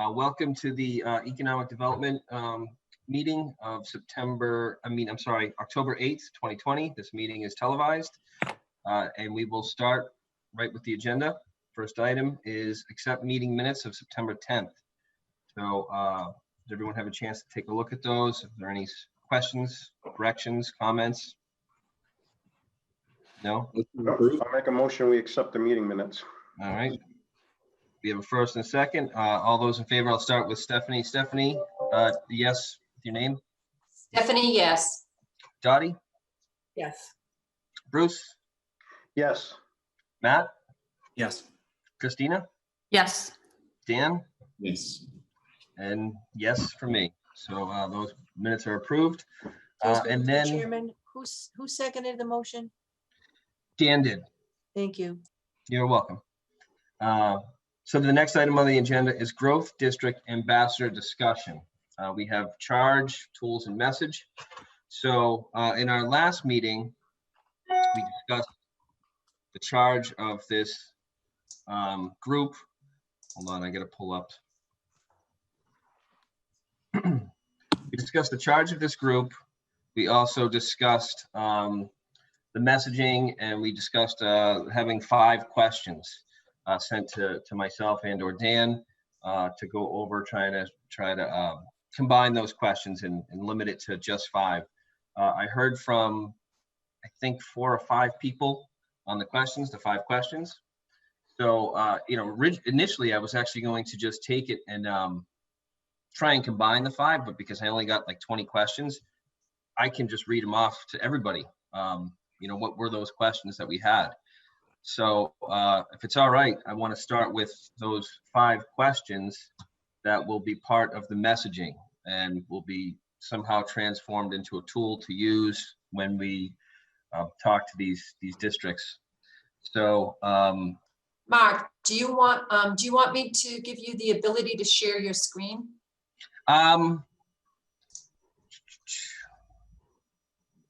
Welcome to the Economic Development meeting of October 8th, 2020. This meeting is televised, and we will start right with the agenda. First item is accept meeting minutes of September 10th. So does everyone have a chance to take a look at those? If there are any questions, corrections, comments? No? I'll make a motion, we accept the meeting minutes. All right. We have a first and a second. All those in favor, I'll start with Stephanie. Stephanie, yes, with your name. Stephanie, yes. Dottie? Yes. Bruce? Yes. Matt? Yes. Christina? Yes. Dan? Yes. And yes for me. So those minutes are approved. And Mr. then Chairman, who seconded the motion? Dan did. Thank you. You're welcome. So the next item on the agenda is Growth District Ambassador discussion. We have charge, tools, and message. So in our last meeting, we discussed the charge of this group. Hold on, I gotta pull up. We discussed the charge of this group. We also discussed the messaging, and we discussed having 5 questions sent to myself and or Dan to go over try to combine those questions and limit it to just 5. I heard from I think 4 or 5 people on the 5 questions. So initially I was actually going to just take it and try and combine the 5, but because I only got like 20 questions, I can just read them off to everybody. What were those questions that we had? So if it's all right, I want to start with those 5 questions that will be part of the messaging and will be somehow transformed into a tool to use when we talk to these districts. So Mark, do you want me to give you the ability to share your screen?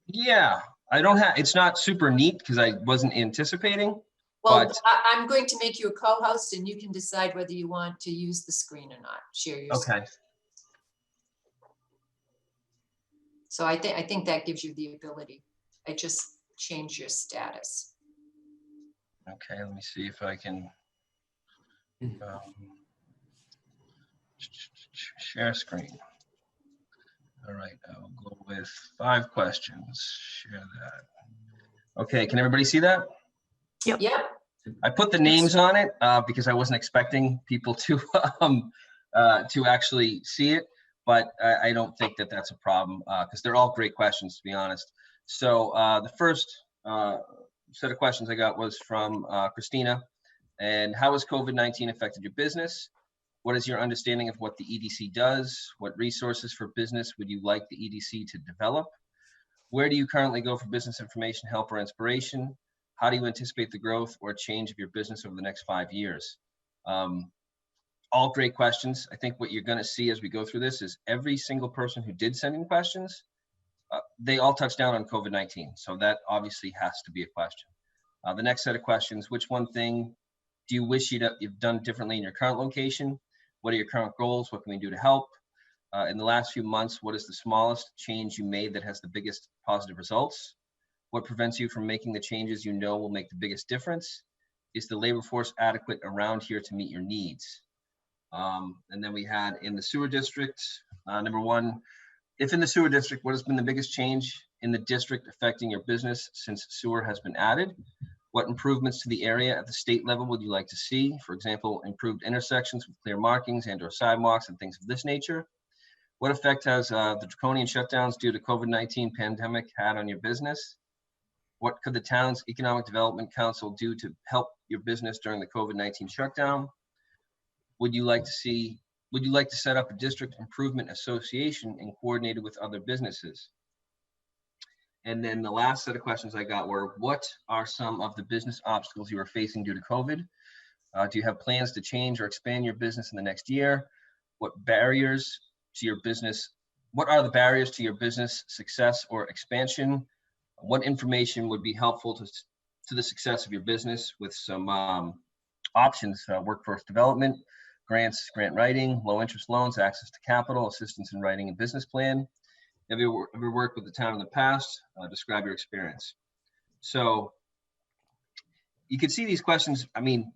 Yeah, I don't have, it's not super neat because I wasn't anticipating. Well, but I'm going to make you a co-host and you can decide whether you want to use the screen or not, share your screen. Okay. So I think that gives you the ability. I just changed your status. Okay, let me see if I can share screen. All right, I'll go with 5 questions. Share that. Okay, can everybody see that? Yep. I put the names on it because I wasn't expecting people to actually see it, but I don't think that that's a problem because they're all great questions, to be honest. So the first set of questions I got was from Christina. And how has COVID-19 affected your business? What is your understanding of what the EDC does? What resources for business would you like the EDC to develop? Where do you currently go for business information, help, or inspiration? How do you anticipate the growth or change of your business over the next 5 years? All great questions. I think what you're going to see as we go through this is every single person who did send in questions, they all touched down on COVID-19. So that obviously has to be a question. The next set of questions, which one thing do you wish you've done differently in your current location? What are your current goals? What can we do to help? In the last few months, what is the smallest change you made that has the biggest positive results? What prevents you from making the changes you know will make the biggest difference? Is the labor force adequate around here to meet your needs? And then we had in the sewer district, number 1, if in the sewer district, what has been the biggest change in the district affecting your business since sewer has been added? What improvements to the area at the state level would you like to see? For example, improved intersections with clear markings and or sidewalks and things of this nature. What effect has the draconian shutdowns due to COVID-19 pandemic had on your business? What could the town's Economic Development Council do to help your business during the COVID-19 shutdown? Would you like to set up a district improvement association and coordinate it with other businesses? And then the last set of questions I got were, what are some of the business obstacles you are facing due to COVID? Do you have plans to change or expand your business in the next year? What are the barriers to your business success or expansion? What information would be helpful to the success of your business with some options, workforce development, grants, grant writing, low interest loans, access to capital, assistance in writing a business plan. Have you ever worked with the town in the past? Describe your experience. So you can see these questions. I mean,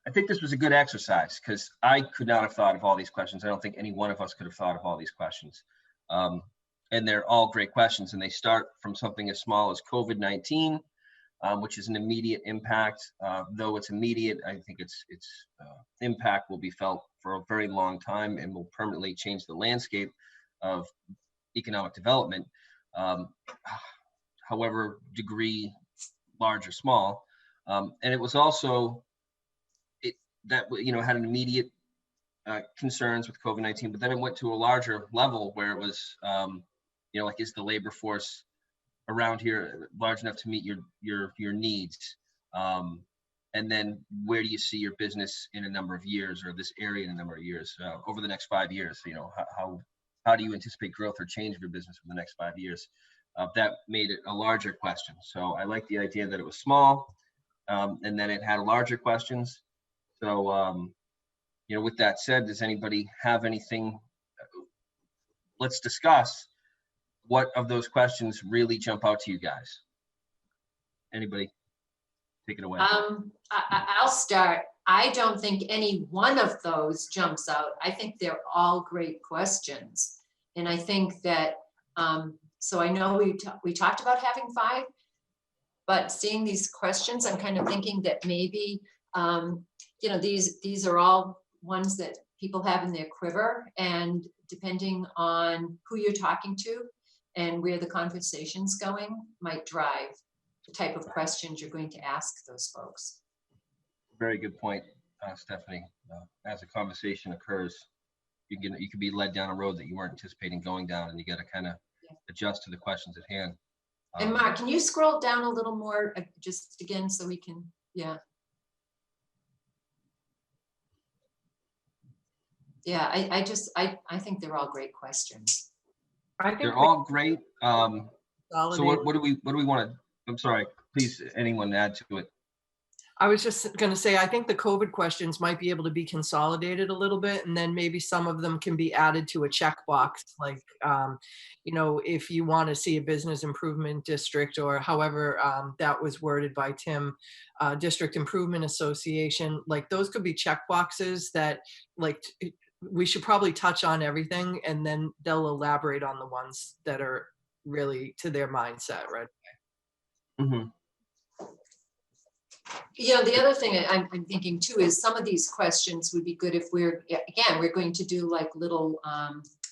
I think this was a good exercise because I could not have thought of all these questions. I don't think any one of us could have thought of all these questions. And they're all great questions, and they start from something as small as COVID-19, which is an immediate impact. Though it's immediate, I think its impact will be felt for a very long time and will permanently change the landscape of economic development, however degree, large or small. And it was also that had an immediate concerns with COVID-19, but then it went to a larger level where it was, like, is the labor force around here large enough to meet your needs? And then where do you see your business in a number of years, or this area in a number of years, over the next 5 years? How do you anticipate growth or change of your business for the next 5 years? That made it a larger question. So I like the idea that it was small, and then it had larger questions. So, with that said, does anybody have anything? Let's discuss what of those questions really jump out to you guys. Anybody? Take it away. I'll start. I don't think any one of those jumps out. I think they're all great questions. And I think that, so I know we talked about having 5, but seeing these questions, I'm kind of thinking that maybe, these are all ones that people have in their quiver, and depending on who you're talking to and where the conversation's going might drive the type of questions you're going to ask those folks. Very good point, Stephanie. As a conversation occurs, you can be led down a road that you weren't anticipating going down, and you got to kind of adjust to the questions at hand. And Mark, can you scroll down a little more, just again, so we can, I think they're all great questions. I think They're all great. So what do we want to? I'm sorry. Please, anyone add to it? I was just going to say, I think the COVID questions might be able to be consolidated a little bit, and then maybe some of them can be added to a checkbox, like, if you want to see a business improvement district, or however that was worded by Tim, district improvement association, like those could be checkboxes that, like, we should probably touch on everything, and then they'll elaborate on the ones that are really to their mindset, right? Mm-hmm. The other thing I'm thinking too is some of these questions would be good if we're going to do like little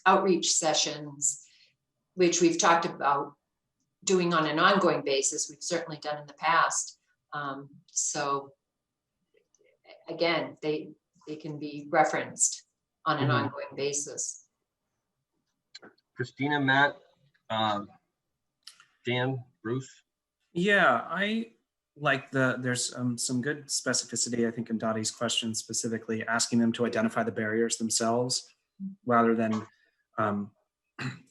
outreach sessions, which we've talked about doing on an ongoing basis. We've certainly done in the past. So again, they can be referenced on an ongoing basis. Christina, Matt, Dan, Bruce. Yeah, I like there's some good specificity, I think, in Dottie's question, specifically asking them to identify the barriers themselves rather than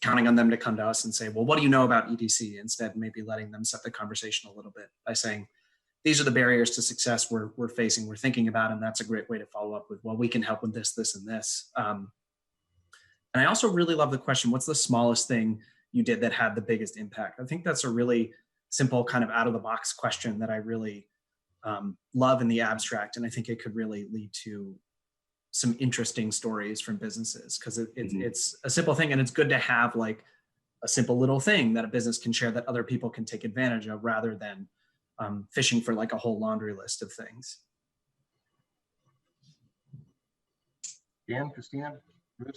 counting on them to come to us and say, well, what do you know about EDC? Instead, maybe letting them set the conversation a little bit by saying, these are the barriers to success we're facing, we're thinking about, and that's a great way to follow up with, well, we can help with this, this, and this. And I also really love the question, what's the smallest thing you did that had the biggest impact? I think that's a really simple kind of out of the box question that I really love in the abstract. And I think it could really lead to some interesting stories from businesses, because it's a simple thing, and it's good to have like a simple little thing that a business can share that other people can take advantage of, rather than fishing for like a whole laundry list of things. Dan, Christina? Bruce,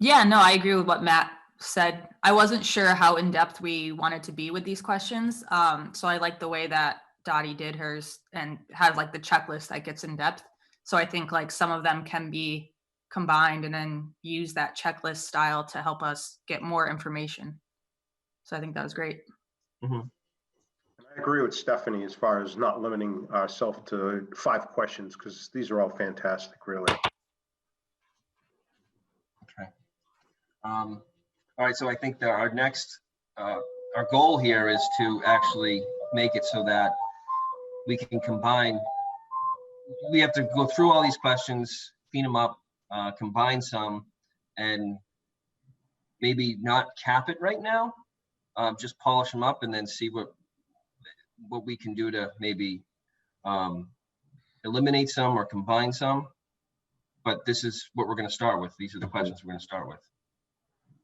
Yeah, no, I agree with what Matt said. I wasn't sure how in-depth we wanted to be with these questions. So I like the way that Dottie did hers and had like the checklist that gets in depth. So I think like some of them can be combined and then use that checklist style to help us get more information. So I think that was great. Mm-hmm. I agree with Stephanie as far as not limiting ourselves to 5 questions, because these are all fantastic, really. Okay. All right, so I think that our next, our goal here is to actually make it so that we can combine we have to go through all these questions, clean them up, combine some, and maybe not cap it right now, just polish them up and then see what we can do to maybe eliminate some or combine some. But this is what we're going to start with. These are the questions we're going to start with.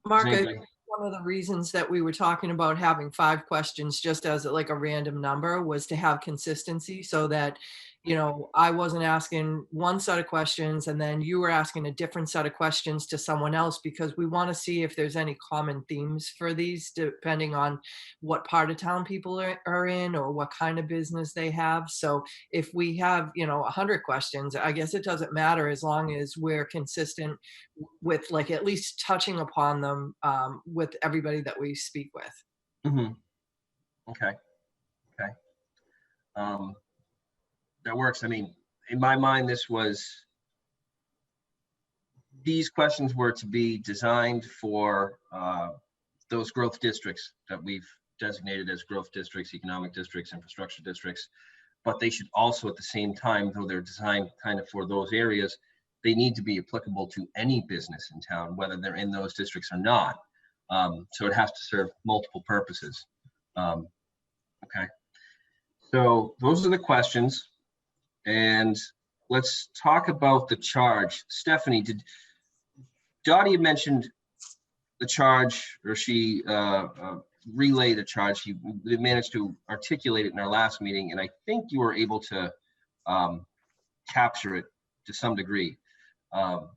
Mark, I anybody- think one of the reasons that we were talking about having 5 questions just as like a random number was to have consistency so that, you know, I wasn't asking one set of questions and then you were asking a different set of questions to someone else, because we want to see if there's any common themes for these, depending on what part of town people are in or what kind of business they have. So if we have, you know, 100 questions, I guess it doesn't matter as long as we're consistent with like at least touching upon them with everybody that we speak with. Mhm. Okay. That works. I mean, in my mind, these questions were to be designed for those growth districts that we've designated as growth districts, economic districts, infrastructure districts. But they should also, at the same time, though they're designed kind of for those areas, they need to be applicable to any business in town, whether they're in those districts or not. So it has to serve multiple purposes. Okay. So those are the questions. And let's talk about the charge. Stephanie, Dottie mentioned the charge, or she relayed a charge. She managed to articulate it in our last meeting, and I think you were able to capture it to some degree. Do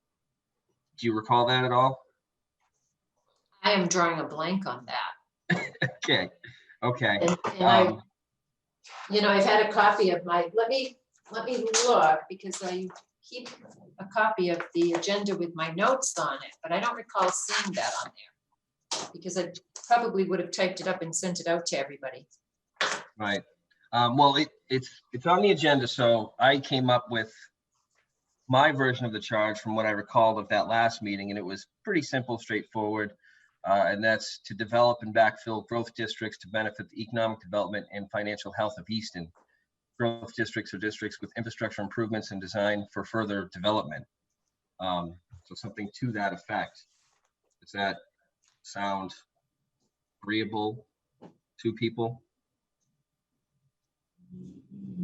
you recall that at all? I am drawing a blank on that. Okay. And I, you know, I've had a copy of let me look, because I keep a copy of the agenda with my notes on it, but I don't recall seeing that on there, because I probably would have typed it up and sent it out to everybody. Right. Well, it's on the agenda, so I came up with my version of the charge from what I recalled of that last meeting, and it was pretty simple, straightforward. And that's to develop and backfill growth districts to benefit the economic development and financial health of Easton. Growth districts are districts with infrastructure improvements and design for further development. So something to that effect. Does that sound agreeable to people?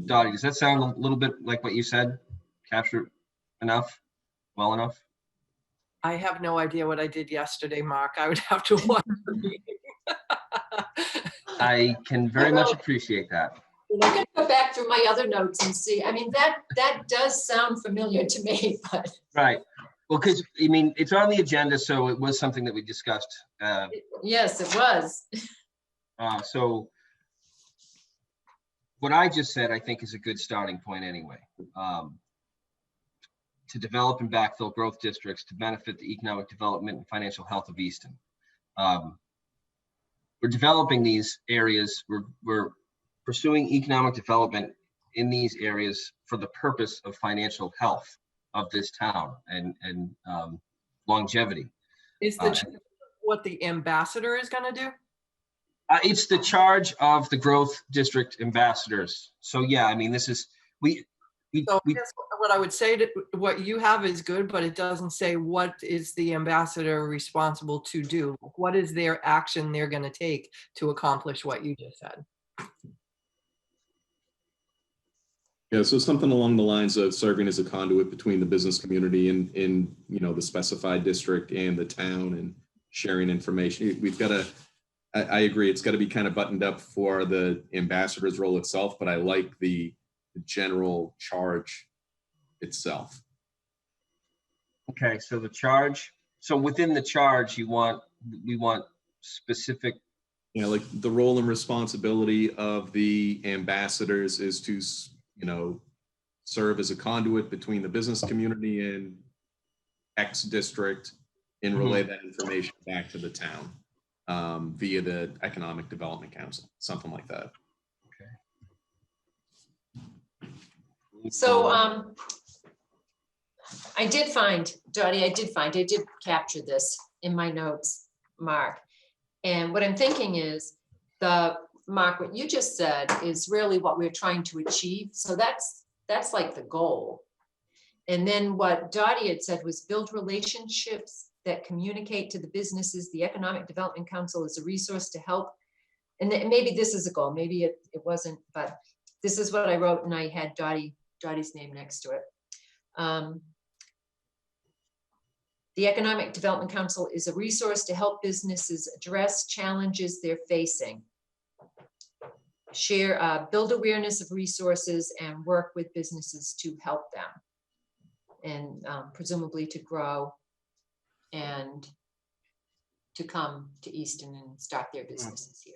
Dottie, does that sound a little bit like what you said? Capture enough? Well enough? I have no idea what I did yesterday, Mark. I would have to watch the meeting. I can very much appreciate that. I'm gonna go back through my other notes and see. I mean, that does sound familiar to me, but. Right. Well, because, I mean, it's on the agenda, so it was something that we discussed. Yes, it was. So what I just said, I think, is a good starting point anyway. To develop and backfill growth districts to benefit the economic development and financial health of Easton. We're developing these areas. We're pursuing economic development in these areas for the purpose of financial health of this town and longevity. Is what the ambassador is going to do? It's the charge of the growth district ambassadors. So yeah, I mean, this is So I guess what I would say to what you have is good, but it doesn't say what is the ambassador responsible to do. What is their action they're going to take to accomplish what you just said? Yeah, so something along the lines of serving as a conduit between the business community and you know, the specified district and the town, and sharing information. We've got to, I agree, it's got to be kind of buttoned up for the ambassador's role itself, but I like the general charge itself. okay. So the charge. So within the charge, we want specific. You know, like the role and responsibility of the ambassadors is to, you know, serve as a conduit between the business community and X district and relay that information back to the town via the Economic Development Council, something like that. So I did find, Dottie, I did capture this in my notes, Mark. And what I'm thinking is Mark, what you just said is really what we're trying to achieve. So that's that's like the goal. And then what Dottie had said was build relationships that communicate to the businesses. The Economic Development Council is a resource to help. And maybe this is a goal, maybe it wasn't, but this is what I wrote, and I had Dottie's name next to it. The Economic Development Council is a resource to help businesses address challenges they're facing. Share, build awareness of resources and work with businesses to help them. And presumably to grow and to come to Easton and start their businesses here.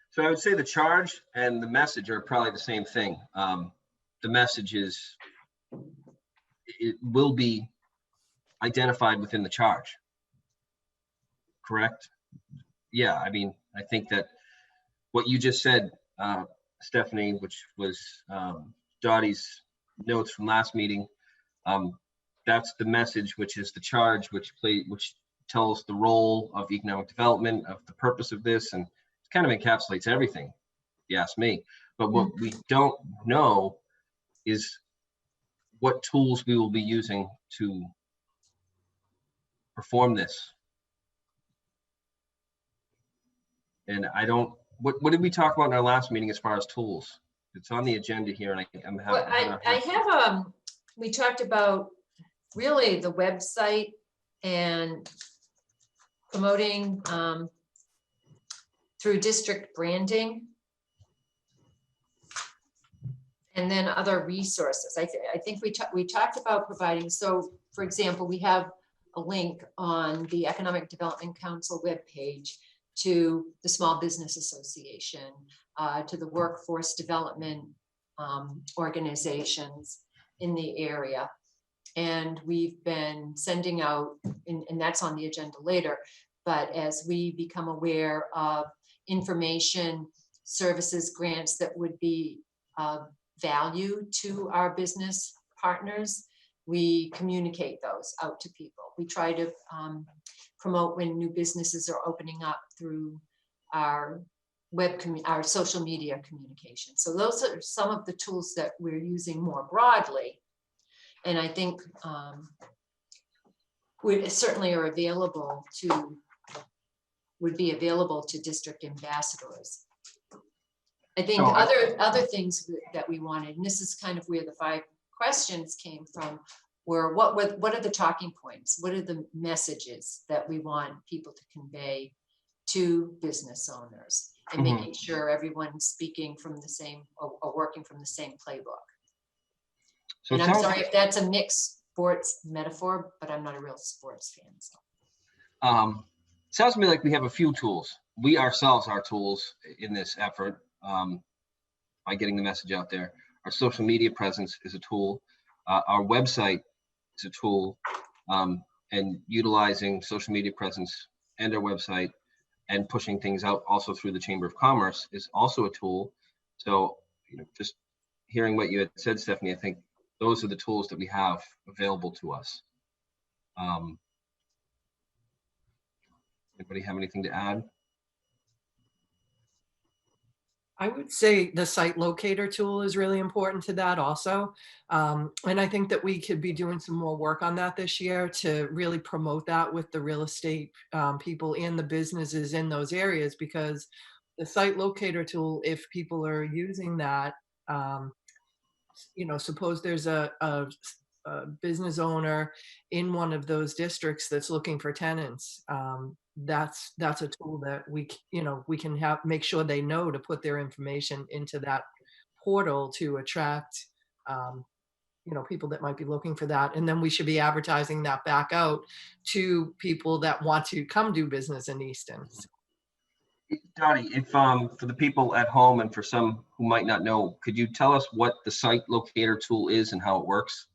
So I would say the charge and the message are probably the same thing. The message is, it will be identified within the charge. Correct? Yeah, I mean, I think that what you just said, Stephanie, which was Dottie's notes from last meeting, that's the message, which is the charge, which tells the role of economic development, of the purpose of this, and it kind of encapsulates everything, if you ask me. But what we don't know is what tools we will be using to perform this. And I don't, what did we talk about in our last meeting as far as tools? It's on the agenda here, and I'm having. Well, I have, we talked about really the website and promoting through district branding. And then other resources. I think we talked about providing, so for example, we have a link on the Economic Development Council webpage to the Small Business Association, to the workforce development organizations in the area. And we've been sending out, and that's on the agenda later, but as we become aware of information, services, grants that would be value to our business partners, we communicate those out to people. We try to promote when new businesses are opening up through our our social media communication. So those are some of the tools that we're using more broadly. And I think we certainly are available to, would be available to district ambassadors. I think other things that we wanted, and this is kind of where the 5 questions came from, were what are the talking points? What are the messages that we want people to convey to business owners, and making sure everyone's speaking from the same or working from the same playbook. So and I'm sorry if that's a mixed sports metaphor, but I'm not a real sports fan. So. Sounds to me like we have a few tools. We ourselves are tools in this effort by getting the message out there. Our social media presence is a tool. Our website is a tool, and utilizing social media presence and our website and pushing things out also through the Chamber of Commerce is also a tool. So, just hearing what you had said, Stephanie, I think those are the tools that we have available to us. Anybody have anything to add? I would say the site locator tool is really important to that also. And I think that we could be doing some more work on that this year to really promote that with the real estate people and the businesses in those areas, because the site locator tool, if people are using that, suppose there's a business owner in one of those districts that's looking for tenants, that's a tool that we can make sure they know to put their information into that portal to attract people that might be looking for that. And then we should be advertising that back out to people that want to come do business in Easton. Dottie, if for the people at home and for some who might not know, could you tell us what the site locator tool is and how it works?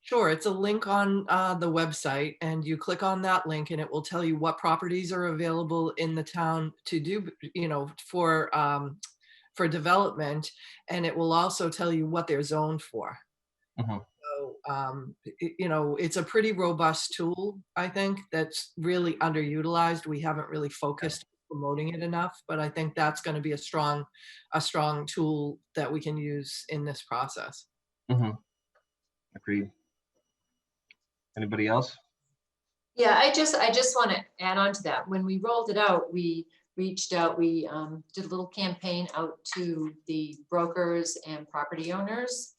Sure, it's a link on the website, and you click on that link and it will tell you what properties are available in the town to do, for development, and it will also tell you what they're zoned for. So, it's a pretty robust tool, I think, that's really underutilized. We haven't really focused on promoting it enough, but I think that's going to be a strong tool that we can use in this process. Agreed. Anybody else? Yeah, I just want to add on to that. When we rolled it out, we reached out, we did a little campaign out to the brokers and property owners.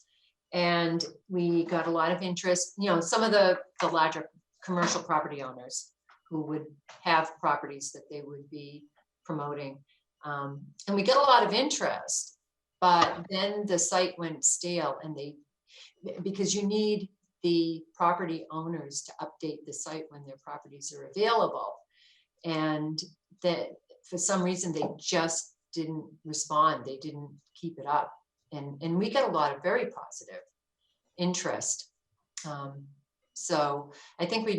And we got a lot of interest, you know, some of the larger commercial property owners who would have properties that they would be promoting. And we get a lot of interest, but then the site went stale and because you need the property owners to update the site when their properties are available. And that for some reason, they just didn't respond. They didn't keep it up. And we get a lot of very positive interest. So I think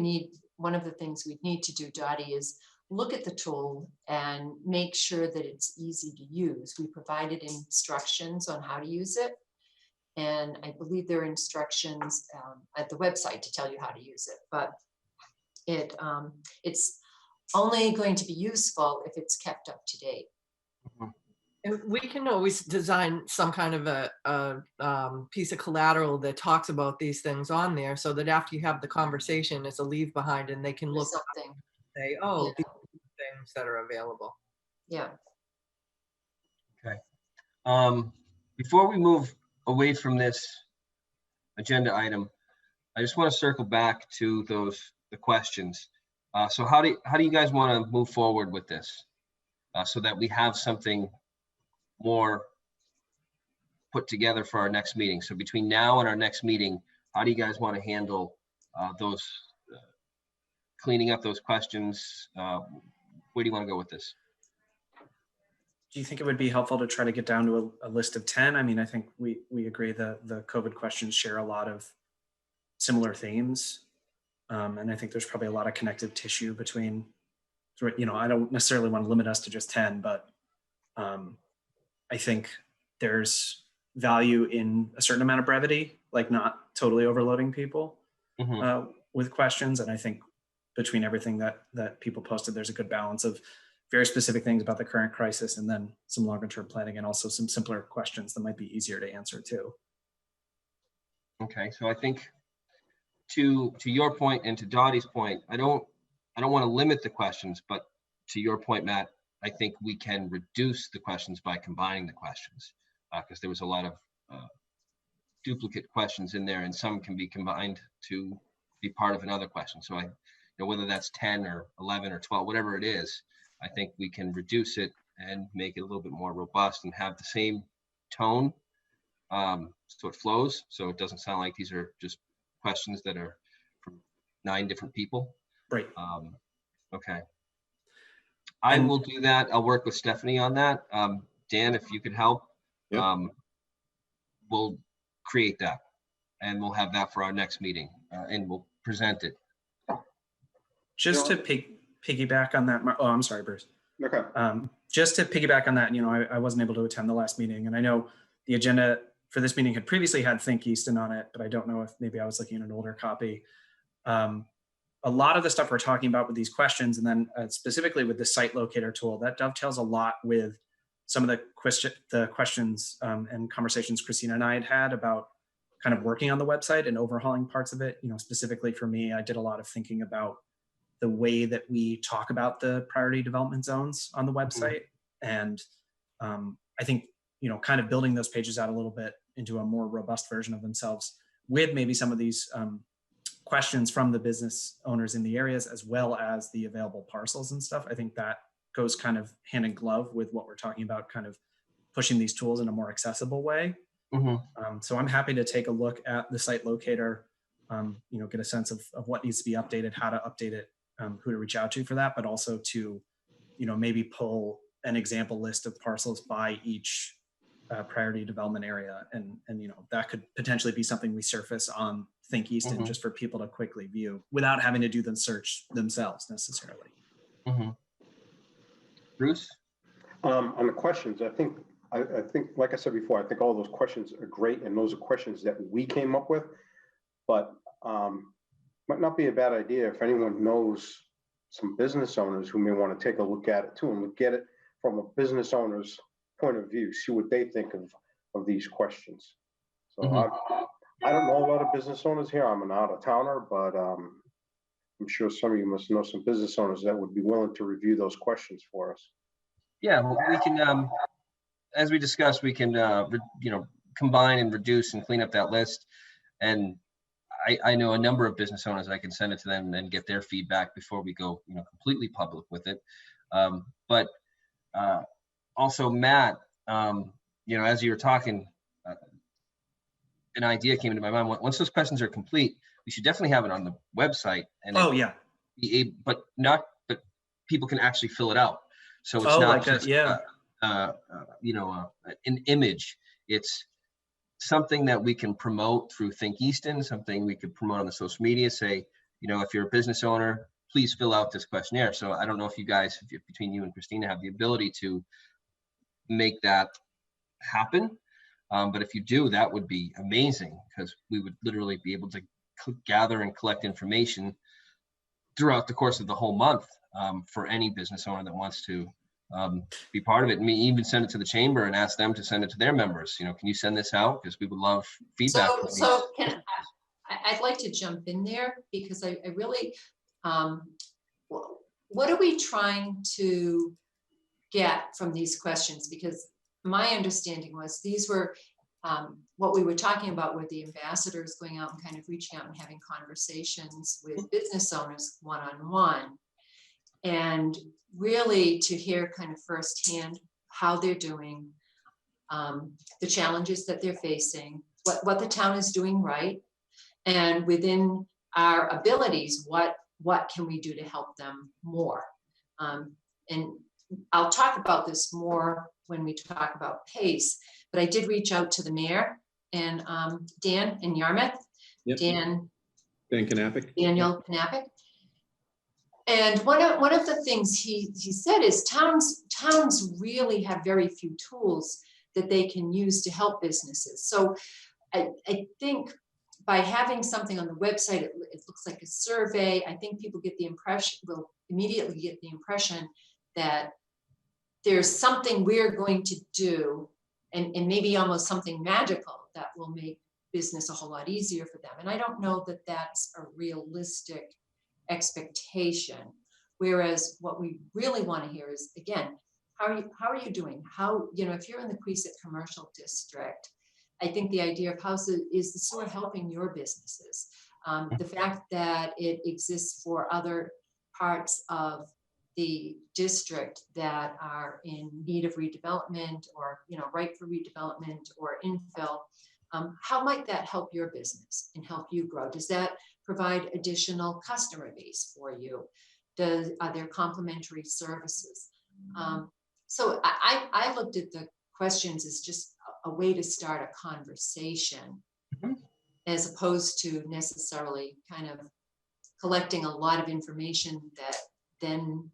one of the things we need to do, Dottie, is look at the tool and make sure that it's easy to use. We provided instructions on how to use it. And I believe there are instructions at the website to tell you how to use it, but it's only going to be useful if it's kept up to date. And we can always design some kind of a piece of collateral that talks about these things on there, so that after you have the conversation, it's a leave behind, and they can look Something. and say, "Oh, Yeah. these are the things that are available." Yeah. Okay. Before we move away from this agenda item, I just want to circle back to the questions. So how do you guys want to move forward with this, so that we have something more put together for our next meeting? So between now and our next meeting, how do you guys want to handle those cleaning up those questions? Where do you want to go with this? Do you think it would be helpful to try to get down to a list of 10? I mean, I think we agree that the COVID questions share a lot of similar themes. And I think there's probably a lot of connective tissue between, you know, I don't necessarily want to limit us to just 10, but I think there's value in a certain amount of brevity, like not totally overloading people with questions. And I think between everything that people posted, there's a good balance of very specific things about the current crisis, and then some longer term planning, and also some simpler questions that might be easier to answer too. Okay, so I think to your point and to Dottie's point, I don't want to limit the questions, but to your point, Matt, I think we can reduce the questions by combining the questions, because there was a lot of duplicate questions in there, and some can be combined to be part of another question. So whether that's 10 or 11 or 12, whatever it is, I think we can reduce it and make it a little bit more robust and have the same tone, so it flows, so it doesn't sound like these are just questions that are from 9 different people. Right. Okay. I will do that. I'll work with Stephanie on that. Dan, if you could help, Yep. We'll create that, and we'll have that for our next meeting, and we'll present it. Just to piggyback on that. Oh, I'm sorry, Bruce. Okay. Just to piggyback on that, you know, I wasn't able to attend the last meeting, and I know the agenda for this meeting had previously had Think Easton on it, but I don't know if maybe I was looking at an older copy. A lot of the stuff we're talking about with these questions, and then specifically with the site locator tool, that dovetails a lot with some of the questions and conversations Christina and I had about kind of working on the website and overhauling parts of it. You know, specifically for me, I did a lot of thinking about the way that we talk about the priority development zones on the website. And I think, you know, kind of building those pages out a little bit into a more robust version of themselves with maybe some of these questions from the business owners in the areas, as well as the available parcels and stuff. I think that goes kind of hand in glove with what we're talking about, kind of pushing these tools in a more accessible way. So I'm happy to take a look at the site locator, you know, get a sense of what needs to be updated, how to update it, who to reach out to for that, but also to, you know, maybe pull an example list of parcels by each priority development area. And, you know, that could potentially be something we surface on Think Easton just for people to quickly view without having to do the search themselves necessarily. Bruce? On the questions, I think, like I said before, I think all those questions are great, and those are questions that we came up with, but might not be a bad idea if anyone knows some business owners who may want to take a look at it too, and look at it from a business owner's point of view, see what they think of these questions. So I don't know a lot of business owners here. I'm an out of towner, but I'm sure some of you must know some business owners that would be willing to review those questions for us. Yeah, well, we can, as we discussed, we can, combine and reduce and clean up that list. And I know a number of business owners. I can send it to them and get their feedback before we go, completely public with it. But also, Matt, as you were talking, an idea came into my mind. Once those questions are complete, we should definitely have it on the website. And Oh, yeah. but people can actually fill it out. So it's Oh, not like just yeah. an image. It's something that we can promote through Think Easton, something we could promote on the social media. Say, if you're a business owner, please fill out this questionnaire. So I don't know if you guys, between you and Christina, have the ability to make that happen. But if you do, that would be amazing, because we would literally be able to gather and collect information throughout the course of the whole month for any business owner that wants to be part of it. And even send it to the chamber and ask them to send it to their members. Can you send this out? Because we would love feedback. I'd like to jump in there, because I really, what are we trying to get from these questions? Because my understanding was these were, what we were talking about were the ambassadors going out and kind of reaching out and having conversations with business owners one-on-one, and really to hear kind of firsthand how they're doing, the challenges that they're facing, what the town is doing right, and within our abilities, what can we do to help them more? And I'll talk about this more when we talk about PACE, but I did reach out to the mayor and Dan in Yarmouth. Yep. Daniel Knappich. And one of the things he said is towns really have very few tools that they can use to help businesses. So I think by having something on the website, it looks like a survey. I think people will immediately get the impression that there's something we're going to do, and maybe almost something magical that will make business a whole lot easier for them. And I don't know that that's a realistic expectation. Whereas what we really want to hear is, again, how are you doing? If you're in the Queeset Commercial District, I think the idea of is the sewer helping your businesses? The fact that it exists for other parts of the district that are in need of redevelopment, or ripe for redevelopment or infill, how might that help your business and help you grow? Does that provide additional customer base for you? Are there complementary services? So I looked at the questions as just a way to start a conversation, as opposed to necessarily kind of collecting a lot of information that then,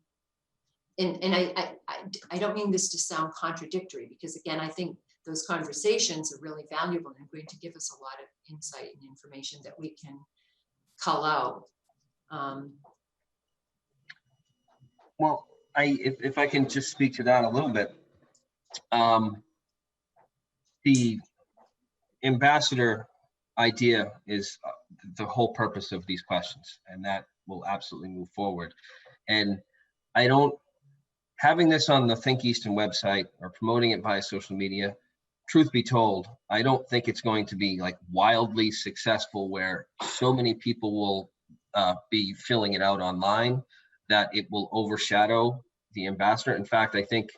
and I don't mean this to sound contradictory, because again, I think those conversations are really valuable and going to give us a lot of insight and information that we can cull out. Well, if I can just speak to that a little bit, the ambassador idea is the whole purpose of these questions, and that will absolutely move forward. And having this on the Think Easton website or promoting it via social media, truth be told, I don't think it's going to be like wildly successful where so many people will be filling it out online that it will overshadow the ambassador. In fact, I think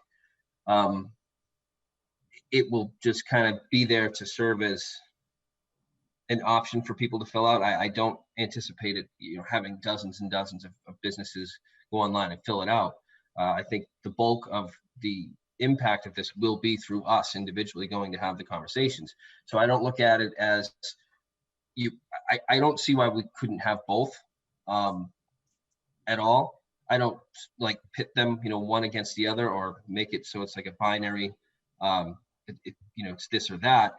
it will just kind of be there to serve as an option for people to fill out. I don't anticipate it, having dozens and dozens of businesses go online and fill it out. I think the bulk of the impact of this will be through us individually going to have the conversations. So I don't look at it as I don't see why we couldn't have both at all. I don't like pit them, one against the other, or make it so it's like a binary, it's this or that.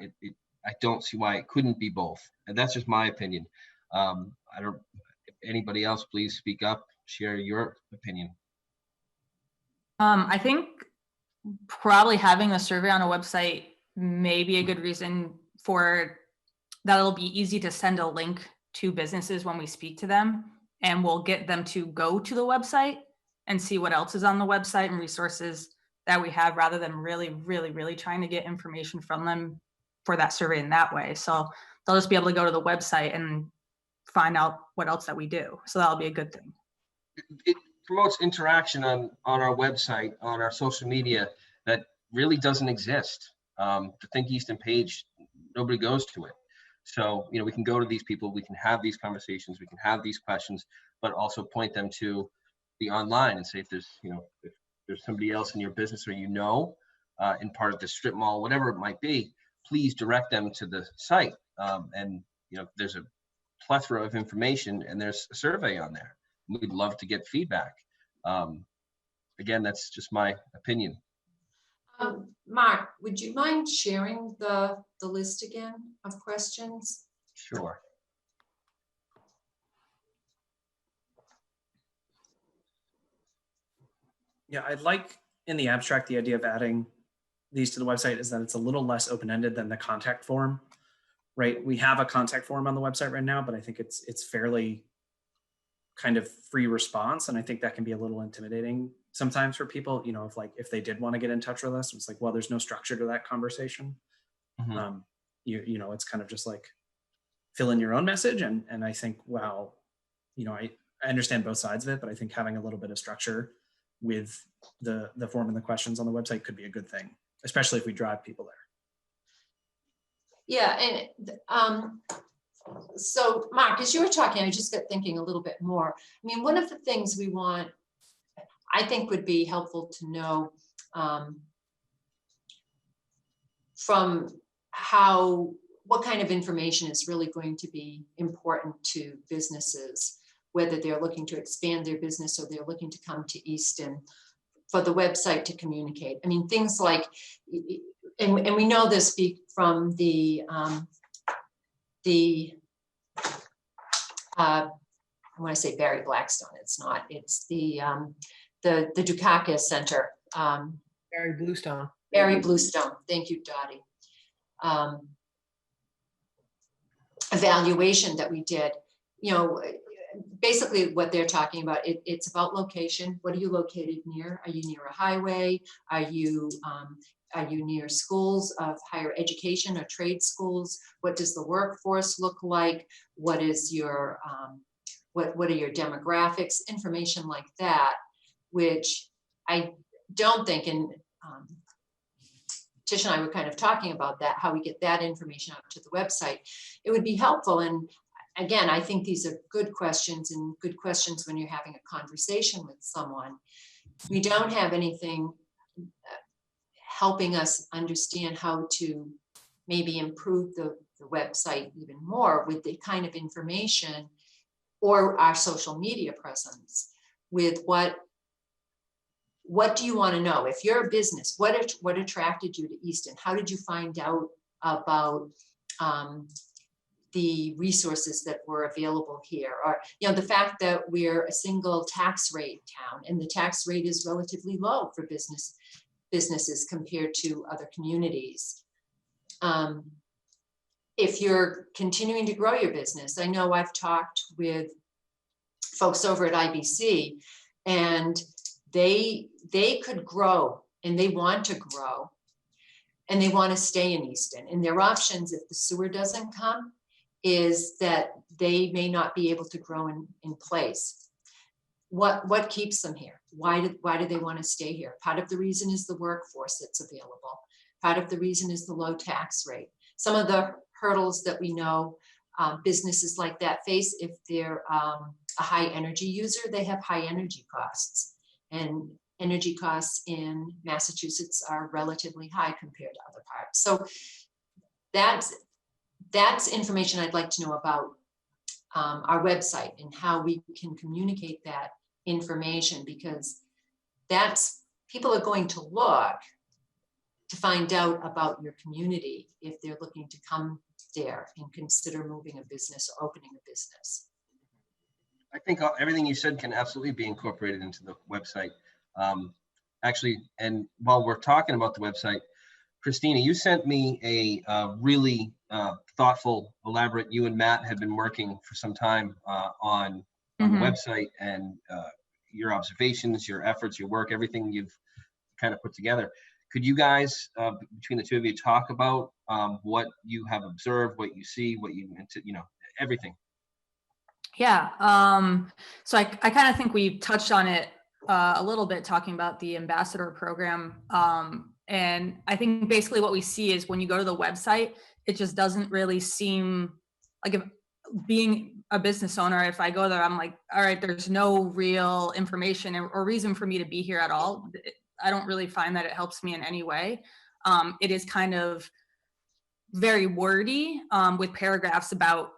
I don't see why it couldn't be both. And that's just my opinion. If anybody else, please speak up, share your opinion. I think probably having a survey on a website may be a good reason for that'll be easy to send a link to businesses when we speak to them, and we'll get them to go to the website and see what else is on the website and resources that we have, rather than really trying to get information from them for that survey in that way. So they'll just be able to go to the website and find out what else that we do. So that'll be a good thing. It promotes interaction on our website, on our social media, that really doesn't exist. The Think Easton page, nobody goes to it. So, we can go to these people, we can have these conversations, we can have these questions, but also point them to the online and say, if there's, if there's somebody else in your business or in part of the strip mall, whatever it might be, please direct them to the site. And there's a plethora of information, and there's a survey on there. We'd love to get feedback. Again, that's just my opinion. Mark, would you mind sharing the list again of questions? Sure. Yeah, I'd like in the abstract, the idea of adding these to the website is that it's a little less open-ended than the contact form, right? We have a contact form on the website right now, but I think it's fairly kind of free response. And I think that can be a little intimidating sometimes for people, if they did want to get in touch with us, it's like, well, there's no structure to that conversation. Mm-hmm. It's kind of just like fill in your own message. And I think, wow, I understand both sides of it, but I think having a little bit of structure with the form and the questions on the website could be a good thing, especially if we drive people there. Yeah, and so Mark, as you were talking, I just got thinking a little bit more. I mean, one of the things we want, I think would be helpful to know from what kind of information is really going to be important to businesses, whether they're looking to expand their business or they're looking to come to Easton, for the website to communicate. I mean, things like, and we know this from I want to say Barry Blackstone. It's not. It's the Dukakis Center. Barry Bluestone. Barry Bluestone. Thank you, Dottie. Evaluation that we did. Basically what they're talking about. It's about location. What are you located near? Are you near a highway? Are you near schools of higher education or trade schools? What does the workforce look like? What is your what are your demographics? Information like that, which I don't think, and Tish and I were kind of talking about that, how we get that information out to the website. It would be helpful. And again, I think these are good questions, and good questions when you're having a conversation with someone. We don't have anything helping us understand how to maybe improve the website even more with the kind of information, or our social media presence, with what do you want to know? If you're a business, what attracted you to Easton? How did you find out about the resources that were available here? Or, the fact that we're a single tax rate town, and the tax rate is relatively low for businesses compared to other communities. If you're continuing to grow your business, I know I've talked with folks over at IBC, and they could grow, and they want to grow, and they want to stay in Easton. And their options, if the sewer doesn't come, is that they may not be able to grow in place. What keeps them here? Why do they want to stay here? Part of the reason is the workforce that's available. Part of the reason is the low tax rate. Some of the hurdles that we know businesses like that face, if they're a high energy user, they have high energy costs. And energy costs in Massachusetts are relatively high compared to other parts. So that's information I'd like to know about our website and how we can communicate that information, because people are going to look to find out about your community if they're looking to come there and consider moving a business or opening a business. I think everything you said can absolutely be incorporated into the website. Actually, and while we're talking about the website, Christina, you sent me a really thoughtful, elaborate. You and Matt had been working for some time on the website, and your observations, your efforts, your work, everything you've kind of put together. Could you guys, between the two of you, talk about what you have observed, what you see, what you know, everything? Yeah. So I kind of think we touched on it a little bit, talking about the ambassador program. And I think basically what we see is when you go to the website, it just doesn't really seem like, if being a business owner, if I go there, I'm like, all right, there's no real information or reason for me to be here at all. I don't really find that it helps me in any way. It is kind of very wordy with paragraphs about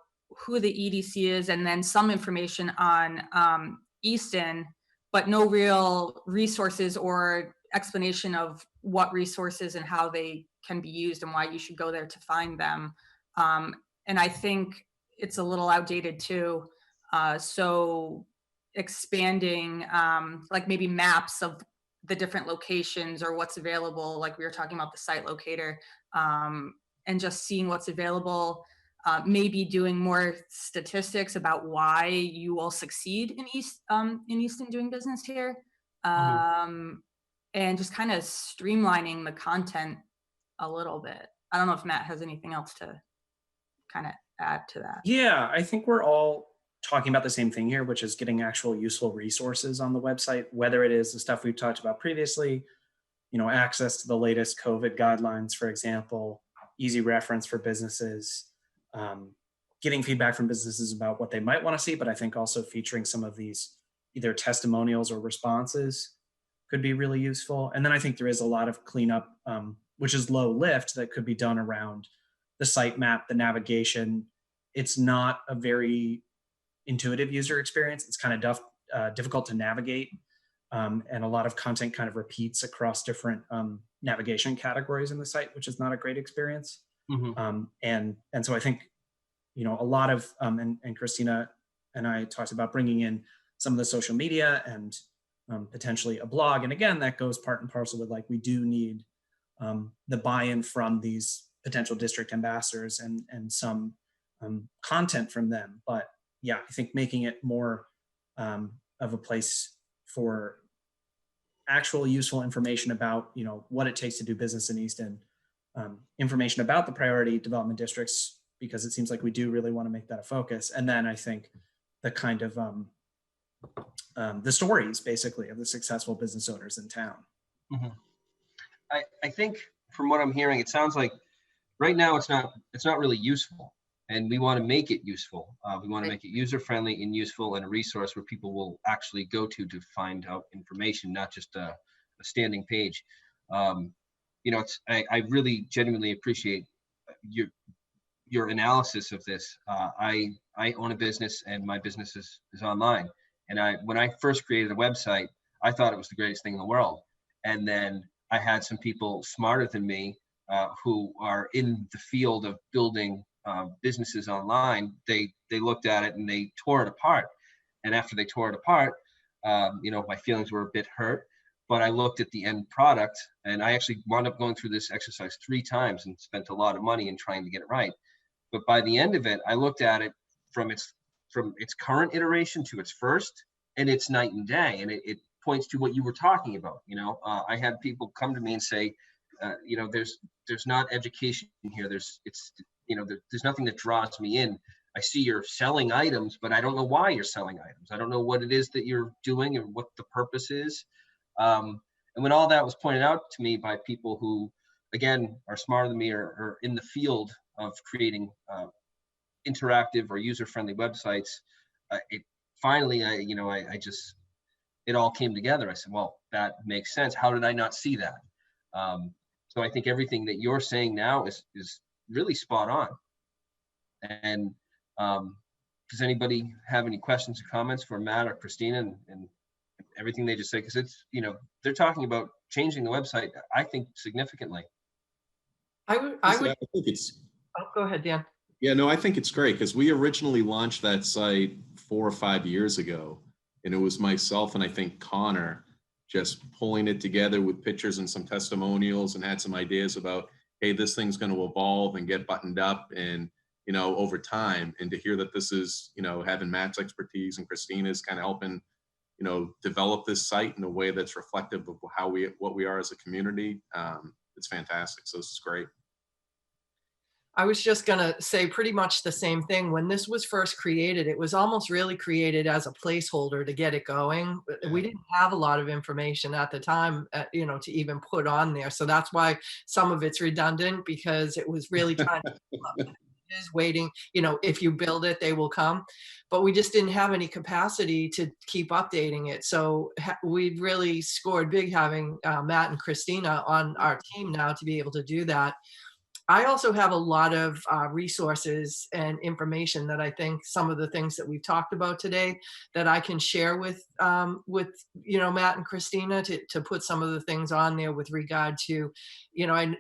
who the EDC is, and then some information on Easton, but no real resources or explanation of what resources and how they can be used and why you should go there to find them. And I think it's a little outdated too. So expanding like maybe maps of the different locations or what's available, like we were talking about the site locator, and just seeing what's available, maybe doing more statistics about why you will succeed in Easton doing business here, and just kind of streamlining the content a little bit. I don't know if Matt has anything else to kind of add to that. Yeah, I think we're all talking about the same thing here, which is getting actual useful resources on the website, whether it is the stuff we've talked about previously, you know, access to the latest COVID guidelines, for example, easy reference for businesses, getting feedback from businesses about what they might want to see, but I think also featuring some of these either testimonials or responses could be really useful. And then I think there is a lot of cleanup, which is low lift, that could be done around the site map, the navigation. It's not a very intuitive user experience. It's kind of difficult to navigate. And a lot of content kind of repeats across different navigation categories in the site, which is not a great experience. And so I think, you know, a lot of, and Christina and I talked about bringing in some of the social media and potentially a blog. And again, that goes part and parcel with, like, we do need the buy-in from these potential district ambassadors and some content from them. But yeah, I think making it more of a place for actual useful information about, you know, what it takes to do business in Easton, information about the priority development districts, because it seems like we do really want to make that a focus. And then I think the kind of the stories basically of the successful business owners in town. I think from what I'm hearing, it sounds like right now it's not really useful, and we want to make it useful. We want to make it user friendly and useful, and a resource where people will actually go to find out information, not just a standing page. You know, I really genuinely appreciate your analysis of this. I own a business, and my business is online. And when I first created a website, I thought it was the greatest thing in the world. And then I had some people smarter than me who are in the field of building businesses online. They looked at it and they tore it apart. And after they tore it apart, you know, my feelings were a bit hurt. But I looked at the end product, and I actually wound up going through this exercise 3 times and spent a lot of money in trying to get it right. But by the end of it, I looked at it from its current iteration to its first, and it's night and day. And it points to what you were talking about. You know, I had people come to me and say, you know, there's not education here. There's nothing that draws me in. I see you're selling items, but I don't know why you're selling items. I don't know what it is that you're doing and what the purpose is. And when all that was pointed out to me by people who, again, are smarter than me or in the field of creating interactive or user-friendly websites, it finally, it all came together. I said, well, that makes sense. How did I not see that? So I think everything that you're saying now is really spot on. And does anybody have any questions or comments for Matt or Christina and everything they just said? Because it's, you know, they're talking about changing the website, I think, significantly. I would think it's. Oh, go ahead, Dan. Yeah, no, I think it's great because we originally launched that site 4 or 5 years ago, and it was myself and I think Connor just pulling it together with pictures and some testimonials, and had some ideas about hey, this thing's going to evolve and get buttoned up and, you know, over time. And to hear that this is, you know, having Matt's expertise and Christina's kind of helping, you know, develop this site in a way that's reflective of what we are as a community. It's fantastic. So this is great. I was just gonna say pretty much the same thing. When this was first created, it was almost really created as a placeholder to get it going. We didn't have a lot of information at the time, you know, to even put on there. So that's why some of it's redundant, because it was really trying to is waiting, you know, if you build it, they will come. But we just didn't have any capacity to keep updating it. So we've really scored big having Matt and Christina on our team now to be able to do that. I also have a lot of resources and information that I think some of the things that we've talked about today that I can share with you know, Matt and Christina to put some of the things on there with regard to, you know,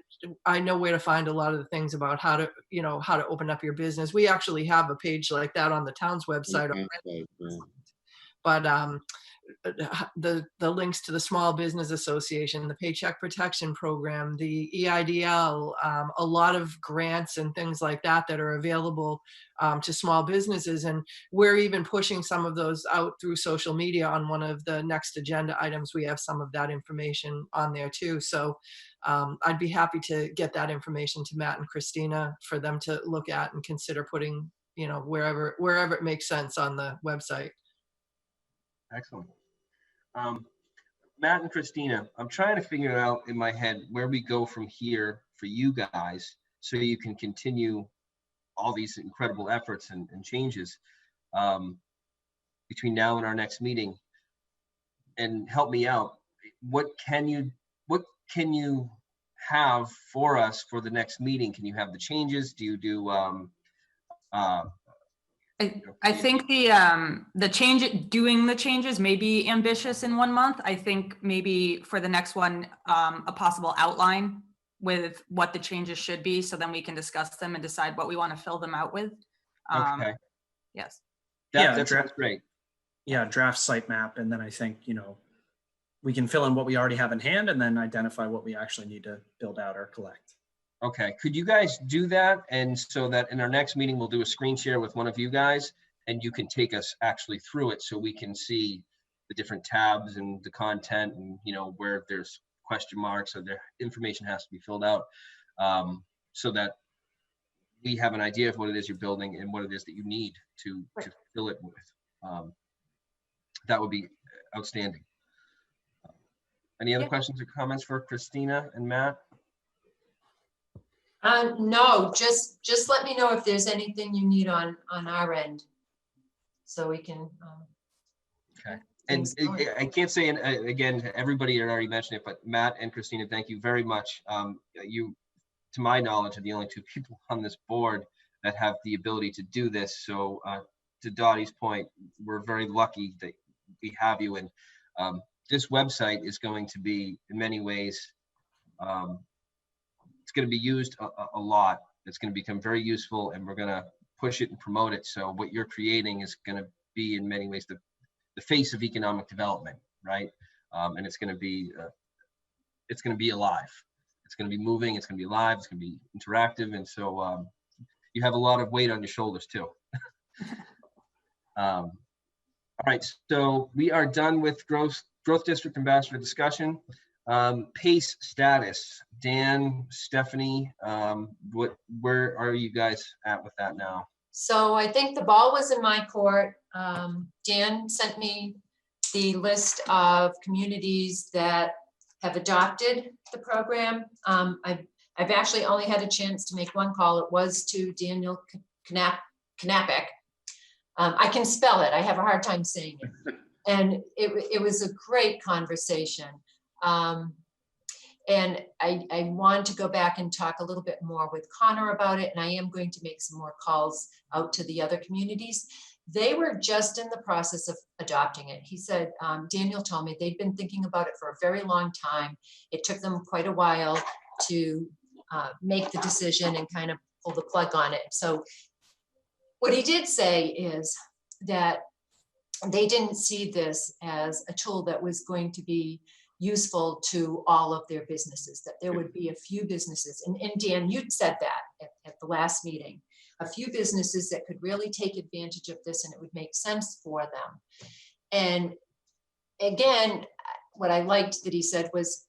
I know where to find a lot of the things about how to, you know, how to open up your business. We actually have a page like that on the town's website already. But the links to the Small Business Association, the Paycheck Protection Program, the EIDL, a lot of grants and things like that that are available to small businesses. And we're even pushing some of those out through social media. On one of the next agenda items, we have some of that information on there too. So I'd be happy to get that information to Matt and Christina for them to look at and consider putting, you know, wherever it makes sense on the website. Excellent. Matt and Christina, I'm trying to figure out in my head where we go from here for you guys so you can continue all these incredible efforts and changes between now and our next meeting. And help me out. What can you have for us for the next meeting? Can you have the changes? Do you do I think doing the changes may be ambitious in 1 month. I think maybe for the next one, a possible outline with what the changes should be, so then we can discuss them and decide what we want to fill them out with. Okay. Yes. That sounds great. Yeah, draft site map. And then I think, you know, we can fill in what we already have in hand and then identify what we actually need to build out or collect. Okay, could you guys do that? And so that in our next meeting, we'll do a screen share with one of you guys and you can take us actually through it so we can see the different tabs and the content and, you know, where there's question marks or their information has to be filled out so that we have an idea of what it is you're building and what it is that you need to fill it with. That would be outstanding. Any other questions or comments for Christina and Matt? No, just let me know if there's anything you need on our end, so we can. Okay. And I can't say, again, everybody had already mentioned it, but Matt and Christina, thank you very much. You, to my knowledge, are the only two people on this board that have the ability to do this. So to Dottie's point, we're very lucky that we have you. And this website is going to be, in many ways, it's going to be used a lot. It's going to become very useful, and we're going to push it and promote it. So what you're creating is going to be, in many ways, the face of economic development, right? And it's going to be alive. It's going to be moving. It's going to be alive. It's going to be interactive, and so you have a lot of weight on your shoulders too. All right, so we are done with growth district ambassador discussion. PACE status, Dan, Stephanie, where are you guys at with that now? So I think the ball was in my court. Dan sent me the list of communities that have adopted the program. I've actually only had a chance to make one call. It was to Daniel Knapek. I can spell it. I have a hard time saying it. And it was a great conversation. And I want to go back and talk a little bit more with Connor about it. And I am going to make some more calls out to the other communities. They were just in the process of adopting it. He said, Daniel told me they'd been thinking about it for a very long time. It took them quite a while to make the decision and kind of pull the plug on it. So what he did say is that they didn't see this as a tool that was going to be useful to all of their businesses, that there would be a few businesses, and Dan, you'd said that at the last meeting, a few businesses that could really take advantage of this and it would make sense for them. And again, what I liked that he said was,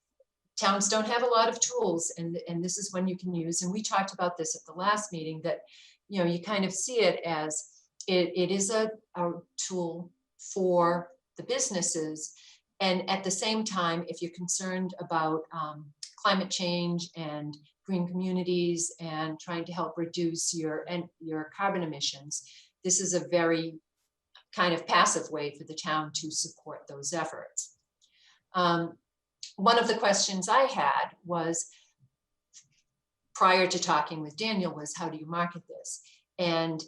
towns don't have a lot of tools, and this is when you can use, and we talked about this at the last meeting, that, you know, you kind of see it as, it is a tool for the businesses. And at the same time, if you're concerned about climate change and green communities and trying to help reduce your carbon emissions, this is a very kind of passive way for the town to support those efforts. One of the questions I had was, prior to talking with Daniel, was how do you market this? And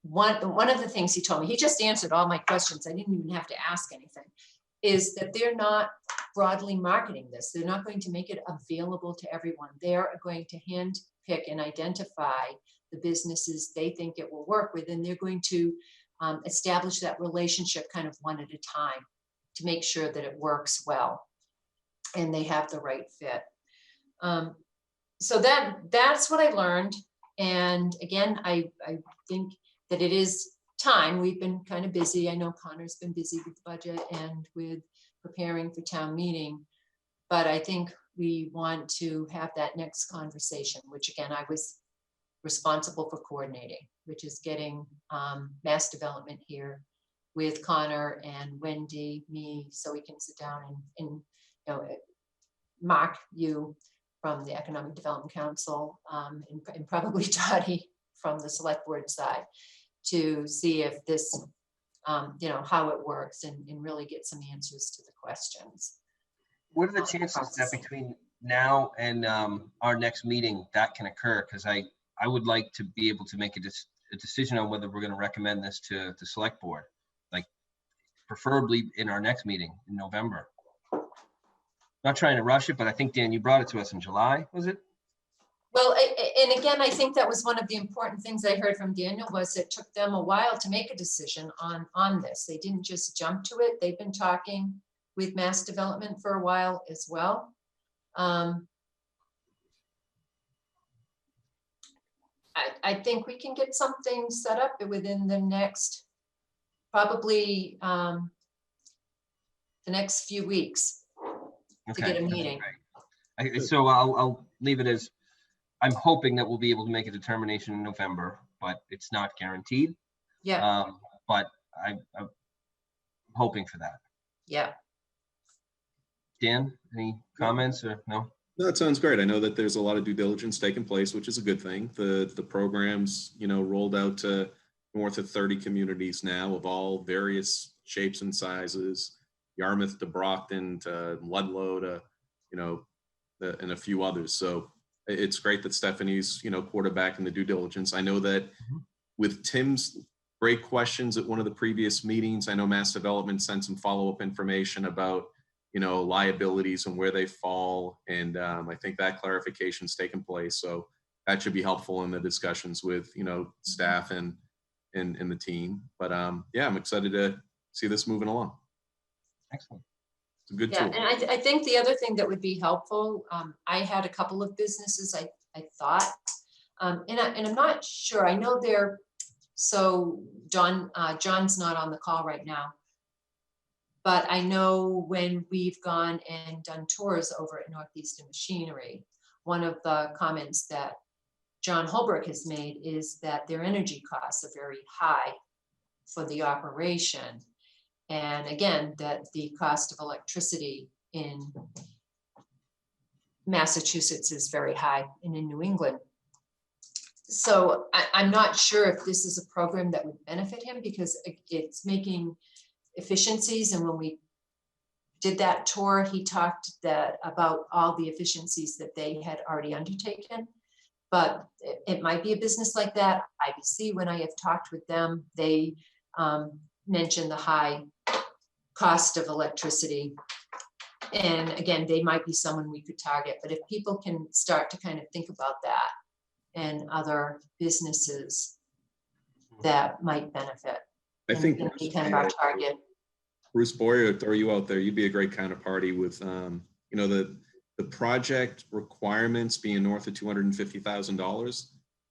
one of the things he told me, he just answered all my questions, I didn't even have to ask anything, is that they're not broadly marketing this. They're not going to make it available to everyone. They are going to hand pick and identify the businesses they think it will work with, and they're going to establish that relationship kind of one at a time to make sure that it works well and they have the right fit. So that's what I learned. And again, I think that it is time. We've been kind of busy. I know Connor's been busy with the budget and with preparing for town meeting, but I think we want to have that next conversation, which again, I was responsible for coordinating, which is getting mass development here with Connor and Wendy, me, so we can sit down and you know, Mark, you from the Economic Development Council, and probably Dottie from the Select Board side, to see if this, you know, how it works, and really get some answers to the questions. What are the chances that between now and our next meeting that can occur? Because I would like to be able to make a decision on whether we're going to recommend this to the Select Board, like preferably in our next meeting in November. Not trying to rush it, but I think, Dan, you brought it to us in July, was it? Well, and again, I think that was one of the important things I heard from Daniel, was it took them a while to make a decision on this. They didn't just jump to it. They've been talking with mass development for a while as well. I think we can get something set up within the next, probably the next few weeks to get a meeting. So I'll leave it as, I'm hoping that we'll be able to make a determination in November, but it's not guaranteed. Yeah. But I'm hoping for that. Yeah. Dan, any comments or no? No, that sounds great. I know that there's a lot of due diligence taking place, which is a good thing. The programs, you know, rolled out to north of 30 communities now of all various shapes and sizes, Yarmouth to Brockton to Ludlow to, you know, and a few others. So it's great that Stephanie's, you know, quarterbacking the due diligence. I know that with Tim's great questions at one of the previous meetings, I know Mass Development sent some follow-up information about, you know, liabilities and where they fall. And I think that clarification's taken place. So that should be helpful in the discussions with, you know, staff and the team. But yeah, I'm excited to see this moving along. Excellent. It's a good tool. And I think the other thing that would be helpful, I had a couple of businesses I thought, and I'm not sure, I know they're, so John's not on the call right now, but I know when we've gone and done tours over at Northeastern Machinery, one of the comments that John Holbrook has made is that their energy costs are very high for the operation. And again, that the cost of electricity in Massachusetts is very high, and in New England. So I'm not sure if this is a program that would benefit him, because it's making efficiencies. And when we did that tour, he talked about all the efficiencies that they had already undertaken. But it might be a business like that. IBC, when I have talked with them, they mentioned the high cost of electricity. And again, they might be someone we could target. But if people can start to kind of think about that and other businesses that might benefit, I think be kind of our target. Bruce Boyer, throw you out there. You'd be a great counterparty with, you know, the project requirements being north of $250,000.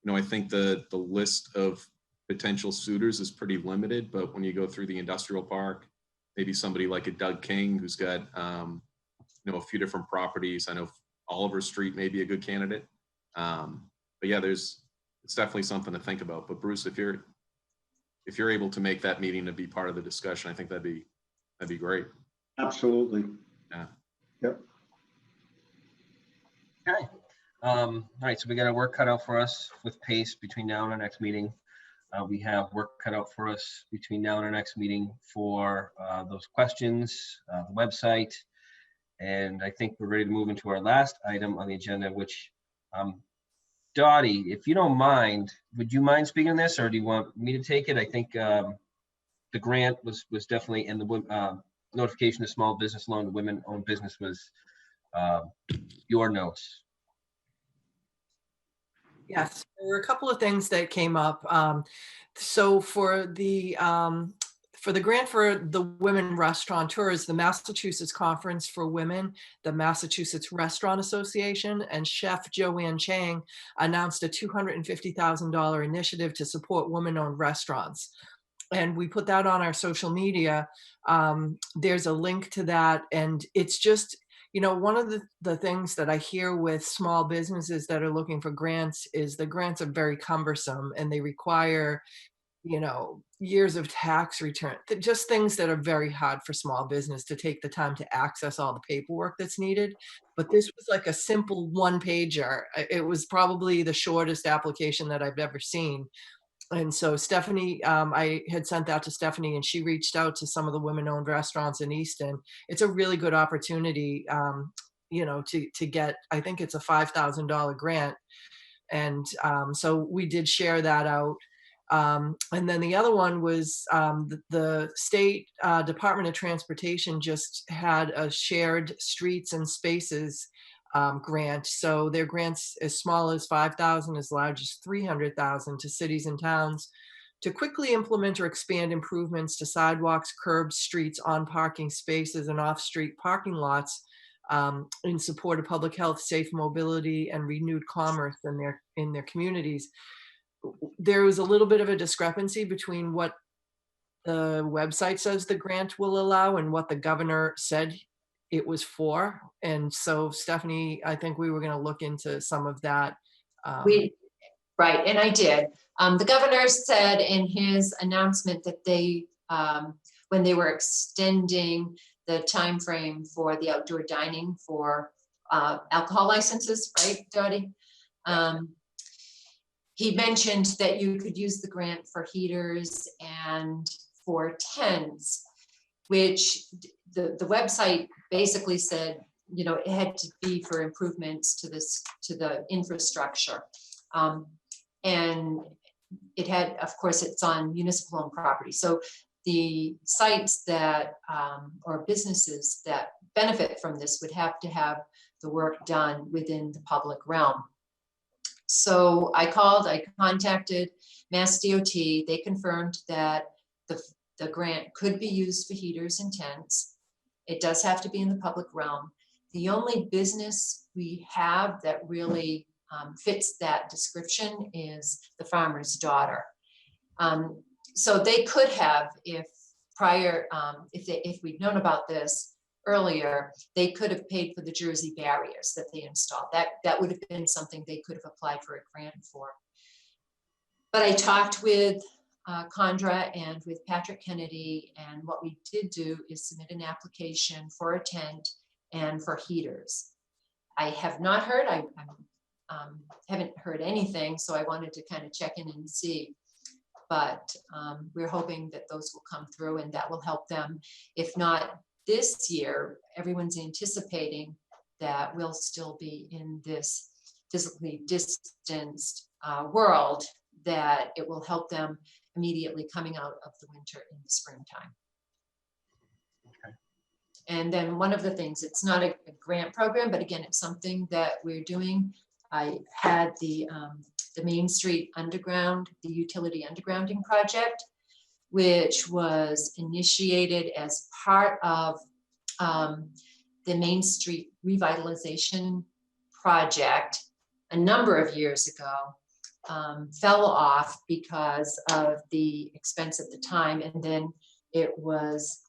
You know, I think the list of potential suitors is pretty limited, but when you go through the industrial park, maybe somebody like a Doug King who's got, you know, a few different properties. I know Oliver Street may be a good candidate. But yeah, it's definitely something to think about. But Bruce, if you're able to make that meeting to be part of the discussion, I think that'd be great. Absolutely. Yeah. Yep. Okay. All right, so we got our work cut out for us with pace between now and our next meeting. We have work cut out for us between now and our next meeting for those questions, the website, and I think we're ready to move into our last item on the agenda, which, Dottie, if you don't mind, would you mind speaking on this, or do you want me to take it? I think the grant was definitely in the notification of small business loan to women-owned business was your notes. Yes, there were a couple of things that came up. So for the grant for the women restaurateurs, the Massachusetts Conference for Women, the Massachusetts Restaurant Association, and Chef Joanne Chang announced a $250,000 initiative to support women-owned restaurants. And we put that on our social media. There's a link to that, and it's just, you know, one of the things that I hear with small businesses that are looking for grants is the grants are very cumbersome and they require, you know, years of tax return, just things that are very hard for small business to take the time to access all the paperwork that's needed. But this was like a simple one pager. It was probably the shortest application that I've ever seen. And so Stephanie, I had sent that to Stephanie and she reached out to some of the women-owned restaurants in Easton. It's a really good opportunity, you know, to get, I think it's a $5,000 grant. And so we did share that out. And then the other one was the state Department of Transportation just had a shared streets and spaces grant. So their grants as small as 5,000, as large as 300,000 to cities and towns to quickly implement or expand improvements to sidewalks, curbs, streets, on parking spaces, and off-street parking lots in support of public health, safe mobility, and renewed commerce in their communities. There was a little bit of a discrepancy between what the website says the grant will allow and what the governor said it was for. And so Stephanie, I think we were going to look into some of that. Right, and I did. The governor said in his announcement that they, when they were extending the time frame for the outdoor dining for alcohol licenses, right, Dottie? He mentioned that you could use the grant for heaters and for tents, which the website basically said, you know, it had to be for improvements to the infrastructure. And it had, of course, it's on municipal owned property. So the sites that, or businesses that benefit from this would have to have the work done within the public realm. So I contacted Mass DOT. They confirmed that the grant could be used for heaters and tents. It does have to be in the public realm. The only business we have that really fits that description is the farmer's daughter. So they could have, if we'd known about this earlier, they could have paid for the Jersey barriers that they installed. That would have been something they could have applied for a grant for. But I talked with Condra and with Patrick Kennedy, and what we did do is submit an application for a tent and for heaters. I have not heard, I haven't heard anything, so I wanted to kind of check in and see. But we're hoping that those will come through and that will help them. If not this year, everyone's anticipating that we'll still be in this physically distanced world, that it will help them immediately coming out of the winter in the springtime. Okay. And then one of the things, it's not a grant program, but again, it's something that we're doing. I had the Main Street Underground, the utility undergrounding project. which was initiated as part of the Main Street revitalization project a number of years ago, fell off because of the expense at the time, and then it was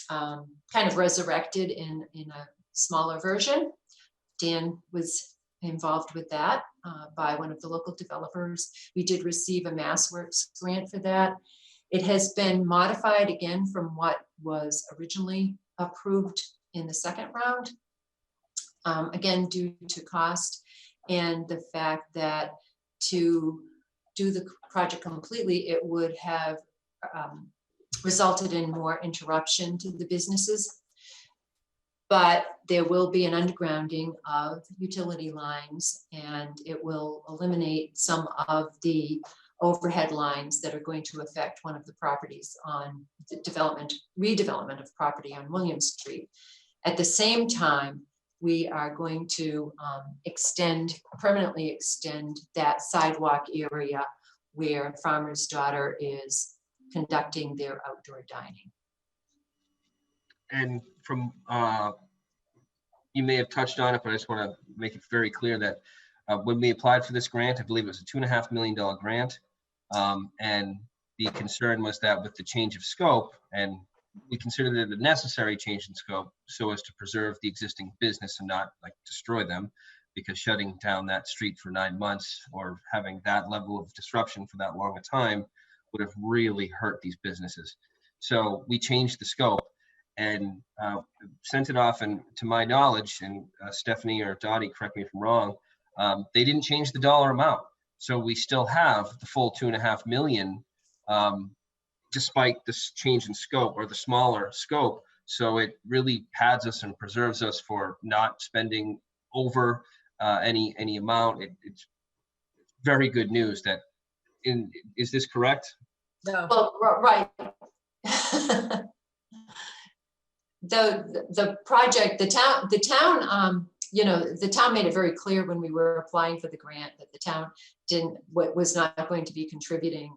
kind of resurrected in a smaller version. Dan was involved with that by one of the local developers. We did receive a MassWorks grant for that. It has been modified again from what was originally approved in the second round, again, due to cost and the fact that to do the project completely, it would have resulted in more interruption to the businesses. But there will be an undergrounding of utility lines, and it will eliminate some of the overhead lines that are going to affect one of the properties on the redevelopment of property on William Street. At the same time, we are going to permanently extend that sidewalk area where Farmer's Daughter is conducting their outdoor dining. And from, you may have touched on it, but I just want to make it very clear that when we applied for this grant, I believe it was a $2.5 million grant. And the concern was that with the change of scope, and we considered it a necessary change in scope so as to preserve the existing business and not like destroy them, because shutting down that street for 9 months or having that level of disruption for that long a time would have really hurt these businesses. So we changed the scope and sent it off, and to my knowledge, and Stephanie or Dottie, correct me if I'm wrong, they didn't change the dollar amount. So we still have the full $2.5 million, despite this change in scope or the smaller scope. So it really pads us and preserves us for not spending over any amount. It's very good news that, is this correct? No. Well, right. The project, the town, you know, the town made it very clear when we were applying for the grant that the town was not going to be contributing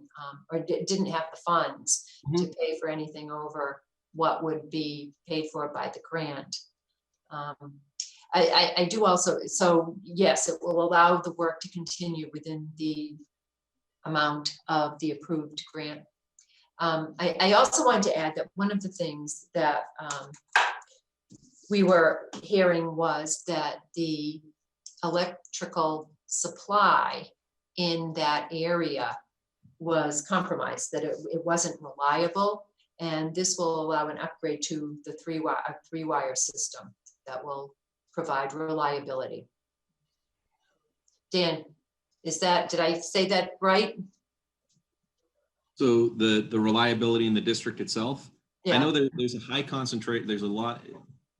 or didn't have the funds to pay for anything over what would be paid for by the grant. I do also, so yes, it will allow the work to continue within the amount of the approved grant. I also wanted to add that one of the things that we were hearing was that the electrical supply in that area was compromised, that it wasn't reliable, and this will allow an upgrade to the three-wire system that will provide reliability. Dan, did I say that right? So the reliability in the district itself, Yeah. I know there's a high concentrate, there's a lot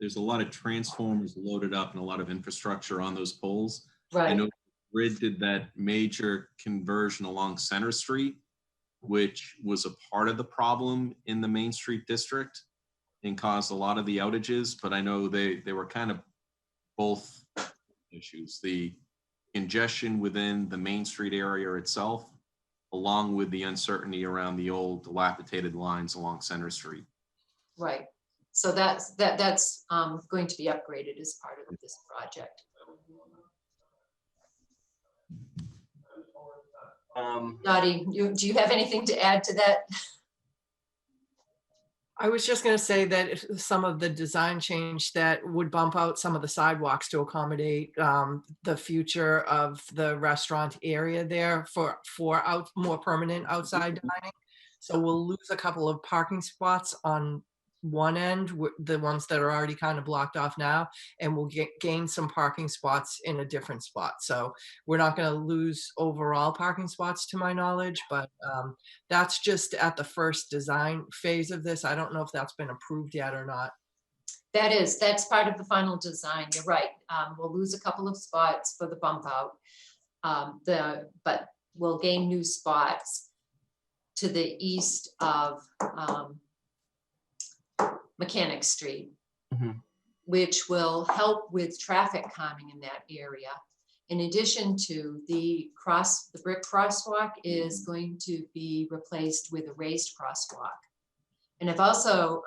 of transformers loaded up and a lot of infrastructure on those poles. Right. I know Grid did that major conversion along Center Street, which was a part of the problem in the Main Street district and caused a lot of the outages, but I know they were kind of both issues. The congestion within the Main Street area itself, along with the uncertainty around the old dilapidated lines along Center Street. Right. So that's going to be upgraded as part of this project. Dottie, do you have anything to add to that? I was just going to say that if some of the design change that would bump out some of the sidewalks to accommodate the future of the restaurant area there for more permanent outside dining. So we'll lose a couple of parking spots on one end, the ones that are already kind of blocked off now, and we'll gain some parking spots in a different spot. So we're not going to lose overall parking spots to my knowledge, but that's just at the first design phase of this. I don't know if that's been approved yet or not. That's part of the final design. You're right. We'll lose a couple of spots for the bump out, but we'll gain new spots to the east of Mechanic Street, which will help with traffic calming in that area. In addition to the brick crosswalk is going to be replaced with a raised crosswalk. And I've also,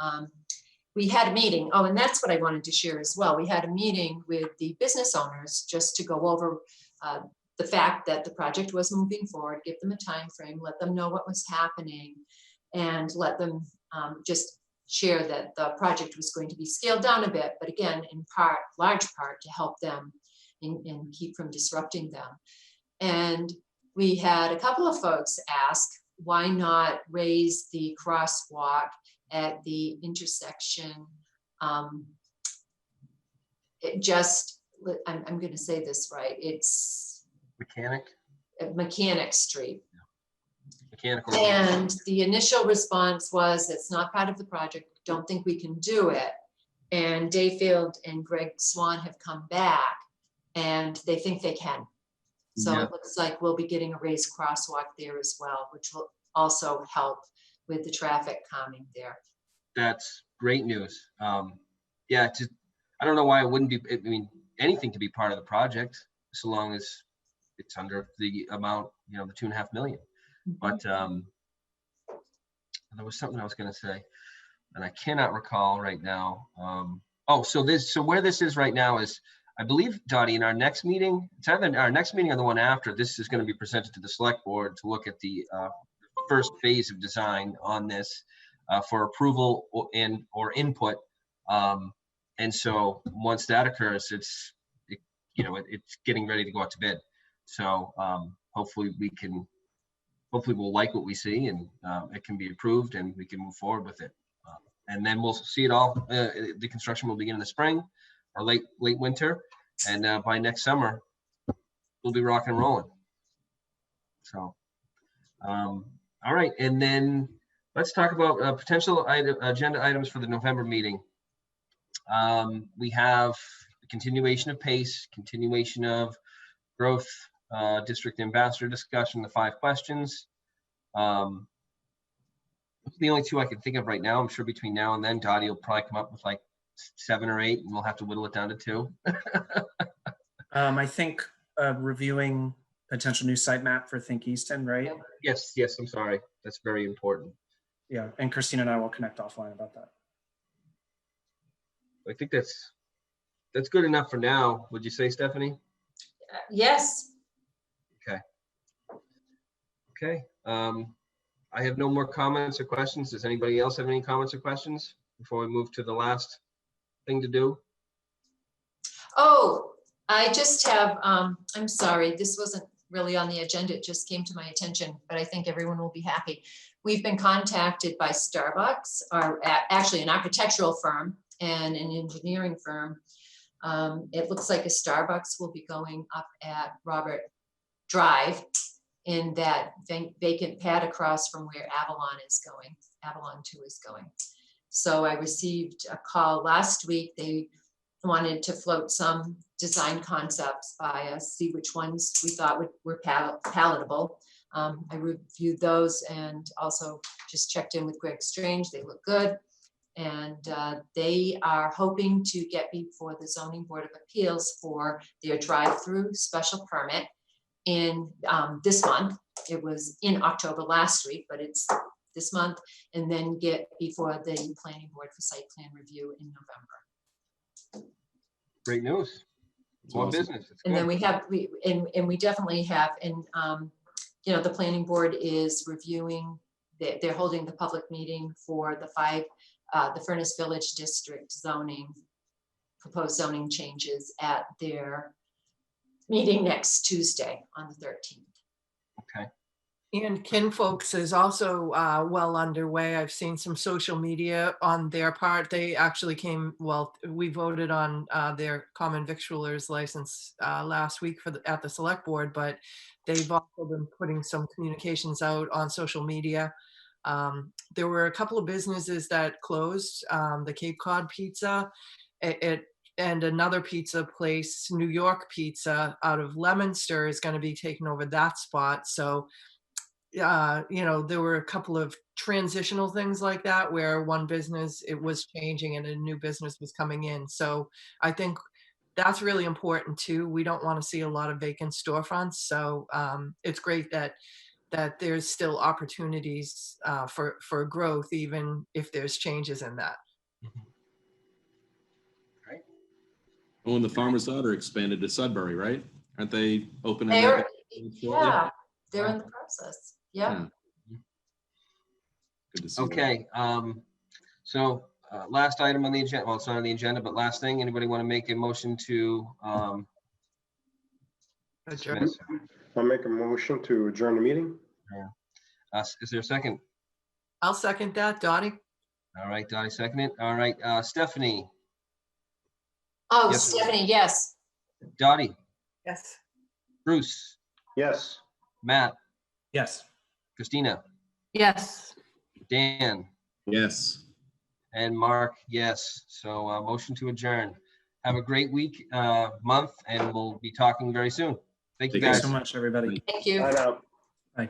we had a meeting. Oh, and that's what I wanted to share as well. We had a meeting with the business owners just to go over the fact that the project was moving forward, give them a time frame, let them know what was happening, and let them just share that the project was going to be scaled down a bit, but again, in part, large part, to help them and keep from disrupting them. And we had a couple of folks ask, why not raise the crosswalk at the intersection? I'm going to say this right. It's Mechanic Street. Mechanical. And the initial response was, it's not part of the project, don't think we can do it. And Dayfield and Greg Swan have come back and they think they can. So Yeah. It looks like we'll be getting a raised crosswalk there as well, which will also help with the traffic calming there. That's great news. Yeah, I don't know why it wouldn't be, I mean, anything to be part of the project, so long as it's under the amount, the 2.5 million. But there was something I was going to say, and I cannot recall right now. So where this is right now is, I believe, Dottie, in our next meeting, it's either our next meeting or the one after, this is going to be presented to the select board to look at the first phase of design on this for approval or input. And so once that occurs, it's getting ready to go out to bid. So hopefully we'll like what we see, and it can be approved and we can move forward with it. And then we'll see it all. The construction will begin in the spring or late winter. And by next summer, we'll be rocking and rolling. So, all right. And then let's talk about potential agenda items for the November meeting. We have the continuation of PACE, continuation of growth district ambassador discussion, the 5 questions. The only 2 I can think of right now. I'm sure between now and then, Dottie will probably come up with like 7 or 8, and we'll have to whittle it down to 2. I think reviewing potential new site map for Think Easton, right? Yes, I'm sorry. That's very important. Yeah, and Christina and I will connect offline about that. I think that's good enough for now. Would you say, Stephanie? Yes. Okay. I have no more comments or questions. Does anybody else have any comments or questions before we move to the last thing to do? Oh, I just have, I'm sorry, this wasn't really on the agenda. It just came to my attention, but I think everyone will be happy. We've been contacted by Starbucks, or actually an architectural firm and an engineering firm. It looks like a Starbucks will be going up at Robert Drive in that vacant pad across from where Avalon 2 is going. So I received a call last week. They wanted to float some design concepts by us, see which ones we thought were palatable. I reviewed those and also just checked in with Greg Strange. They look good. And they are hoping to get before the Zoning Board of Appeals for their drive-through special permit in this month. It was in October last week, but it's this month, and then get before the Planning Board for site plan review in November. Great news. More awesome. business. It's And good. then we definitely have, and the Planning Board is reviewing. They're holding the public meeting for the Furnace Village District proposed zoning changes at their meeting next Tuesday on the 13th. Okay. And Kinfolks is also well underway. I've seen some social media on their part. They actually we voted on their common victualers license last week at the select board, but they've also been putting some communications out on social media. There were a couple of businesses that closed, the Cape Cod Pizza and another pizza place, New York Pizza out of Leominster, is going to be taking over that spot. So there were a couple of transitional things like that where one business, it was changing and a new business was coming in. So I think that's really important too. We don't want to see a lot of vacant storefronts. So it's great that there's still opportunities for growth, even if there's changes in that. Oh, and the Farmer's Daughter expanded to Sudbury, right? Aren't they opening They're, that shortly? yeah, they're in the process. Yeah. Good to see that. Okay, so last item on the agenda, well, it's not on the agenda, but last thing, anybody want to make a motion to Adjourn. dismiss? I'll make a motion to adjourn the meeting. Is there a second? I'll second that. Dottie? All right, Dottie seconded. All right, Stephanie, Oh, Yes. Stephanie, yes. Dottie, Yes. Bruce, Yes. Matt, Yes. Christina, Yes. Dan, Yes. and Mark, yes. So motion to adjourn. Have a great week, month, and we'll be talking very soon. Thank you, Take care. guys. Thanks so much, everybody. Thank you. Bye now. Bye.